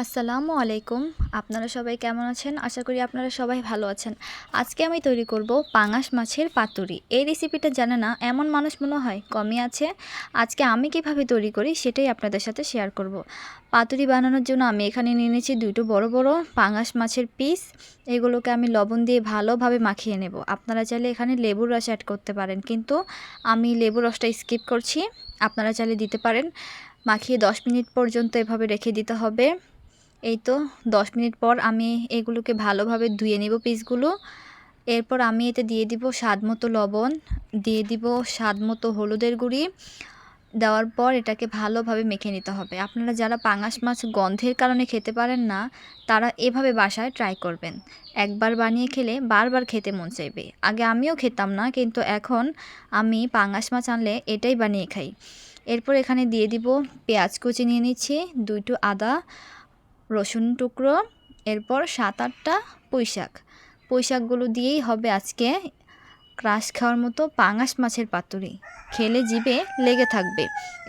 আসসালামু আলাইকুম। আপনারা সবাই কেমন আছেন? আশা করি আপনারা সবাই ভালো আছেন। আজকে আমি তৈরি করব পাঙাশ মাছের পাতুরি। এই রেসিপিটা জানে না এমন মানুষ মনে হয় কমই আছে। আজকে আমি কিভাবে তৈরি করি সেটাই আপনাদের সাথে শেয়ার করব। পাতুরি বানানোর জন্য আমি এখানে নিয়ে নিয়েছি 2টো বড় বড় পাঙাশ মাছের পিস। এগুলোকে আমি লবণ দিয়ে ভালোভাবে মাখিয়ে নেব। আপনারা চাইলে এখানে লেবুর রস অ্যাড করতে পারেন, কিন্তু আমি লেবুর রসটা স্কিপ করছি। আপনারা চাইলে দিতে পারেন। মাখিয়ে 10 মিনিট পর্যন্ত এভাবে রেখে দিতে হবে। এই তো 10 মিনিট পর আমি এগুলোকে ভালোভাবে ধুয়ে নেব পিসগুলো। এরপর আমি এতে দিয়ে দিব স্বাদমতো লবণ, দিয়ে দিব স্বাদমতো হলুদের গুঁড়ি। দেওয়ার পর এটাকে ভালোভাবে মেখে নিতে হবে। আপনারা যারা পাঙাশ মাছ গন্ধের কারণে খেতে পারেন না, তারা এভাবে বাসায় ট্রাই করবেন। একবার বানিয়ে খেলে বারবার খেতে মন চাইবে। আগে আমিও খেতাম না, কিন্তু এখন আমি পাঙাশ মাছ আনলে এটাই বানিয়ে খাই। এরপর এখানে দিয়ে দিব পেঁয়াজ কুচি নিয়ে নিচ্ছি, 2টো আদা, রসুন টুকরো, এরপর 7-8টা পুঁইশাকগুলো দিয়েই হবে আজকে ক্রাশ খাওয়ার মতো পাঙাশ মাছের পাতুরি। খেলে জিভে লেগে থাকবে।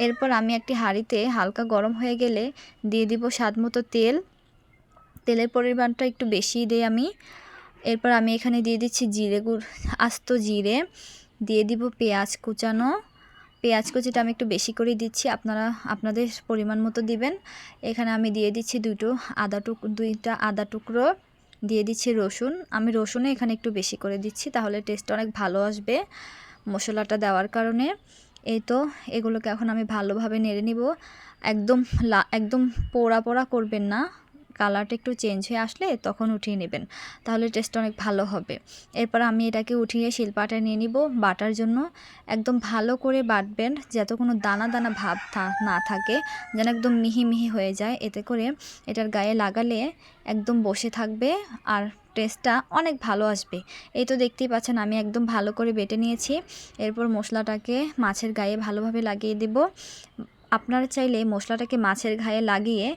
এরপর আমি একটি হাঁড়িতে হালকা গরম হয়ে গেলে দিয়ে দিব স্বাদমতো তেল। তেলের পরিমাণটা একটু বেশিই দেই আমি। এরপর আমি এখানে দিয়ে দিচ্ছি আস্ত জিরে, দিয়ে দিব পেঁয়াজ কুচানো। পেঁয়াজ কুচিটা আমি একটু বেশি করে দিচ্ছি, আপনারা আপনাদের পরিমাণ মতো দিবেন। এখানে আমি দিয়ে দিচ্ছি 2টা আদা টুকরো, দিয়ে দিচ্ছি রসুন। আমি রসুনে এখানে একটু বেশি করে দিচ্ছি, তাহলে টেস্টটা অনেক ভালো আসবে মশলাটা দেওয়ার কারণে। এই তো এগুলোকে এখন আমি ভালোভাবে নেড়ে নিব। একদম পোড়া পোড়া করবেন না, কালারটা একটু চেঞ্জ হয়ে আসলে তখন উঠিয়ে নেবেন, তাহলে টেস্ট অনেক ভালো হবে। এরপর আমি এটাকে উঠিয়ে শিলপাটায় নিয়ে নিব বাটার জন্য। একদম ভালো করে বাটবেন, যাতে কোনো দানা দানা ভাব না থাকে, যেন একদম মিহি মিহি হয়ে যায়। এতে করে এটার গায়ে লাগালে একদম বসে থাকবে আর টেস্টটা অনেক ভালো আসবে। এই তো দেখতেই পাচ্ছেন আমি একদম ভালো করে বেটে নিয়েছি। এরপর মশলাটাকে মাছের গায়ে ভালোভাবে লাগিয়ে দেব। আপনারা চাইলে মশলাটাকে মাছের গায়ে লাগিয়ে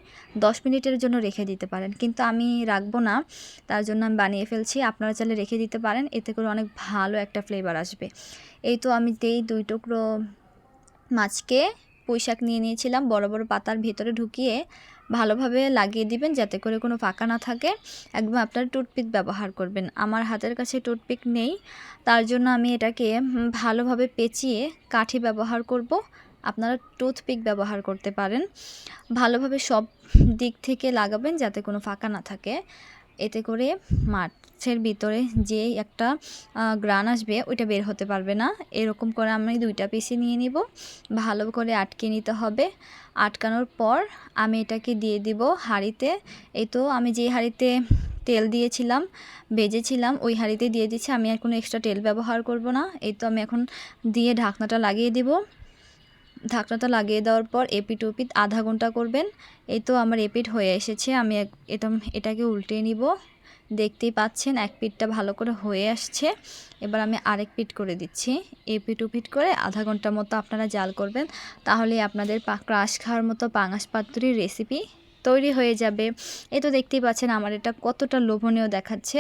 10 মিনিটের জন্য রেখে দিতে পারেন, কিন্তু আমি রাখবো না, তার জন্য আমি বানিয়ে ফেলছি। আপনারা চাইলে রেখে দিতে পারেন, এতে করে অনেক ভালো একটা ফ্লেভার আসবে। এই তো আমি 2 টুকরো মাছকে পুঁইশাক নিয়ে নিয়েছিলাম, বড় বড় পাতার ভিতরে ঢুকিয়ে ভালোভাবে লাগিয়ে দিবেন, যাতে করে কোনো ফাঁকা না থাকে। একদম আপনারা টুথপিক ব্যবহার করবেন। আমার হাতের কাছে টুথপিক নেই, তার জন্য আমি এটাকে ভালোভাবে পেঁচিয়ে কাঠি ব্যবহার করব। আপনারা টুথপিক ব্যবহার করতে পারেন। ভালোভাবে সব দিক থেকে লাগাবেন, যাতে কোনো ফাঁকা না থাকে। এতে করে মাছের ভিতরে যে একটা গ্রান আসবে ওইটা বের হতে পারবে না। এরকম করে আমি 2টা পিসই নিয়ে নিব, ভালো করে আটকে নিতে হবে। আটকানোর পর আমি এটাকে দিয়ে দিব হাঁড়িতে। এই তো আমি যে হাঁড়িতে তেল দিয়েছিলাম, ভেজেছিলাম, ওই হাঁড়িতে দিয়ে দিচ্ছি। আমি আর কোনো এক্সট্রা তেল ব্যবহার করব না। এই তো আমি এখন দিয়ে ঢাকনাটা লাগিয়ে দিব। ঢাকনাটা লাগিয়ে দেওয়ার পর এপিট ওপিট আধা ঘন্টা করবেন। এই তো আমার এপিট হয়ে এসেছে, আমি এটাকে উল্টে নিব। দেখতেই পাচ্ছেন এক পিঠটা ভালো করে হয়ে আসছে। এবার আমি আরেক পিঠ করে দিচ্ছি। এপিট ওপিট করে আধা ঘন্টার মতো আপনারা জাল করবেন, তাহলে আপনাদের ক্রাশ খাওয়ার মতো পাঙাশ পাতুরির রেসিপি তৈরি হয়ে যাবে। এই তো দেখতেই পাচ্ছেন আমার এটা কতটা লোভনীয় দেখাচ্ছে।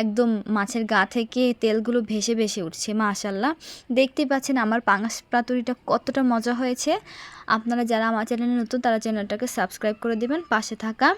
একদম মাছের গা থেকে তেলগুলো ভেসে ভেসে উঠছে, মাশাআল্লাহ। দেখতেই পাচ্ছেন আমার পাঙাশ পাতুরিটা কতটা মজা হয়েছে। আপনারা যারা আমার চ্যানেলে নতুন, তারা চ্যানেলটাকে সাবস্ক্রাইব করে দিবেন, পাশে থাকা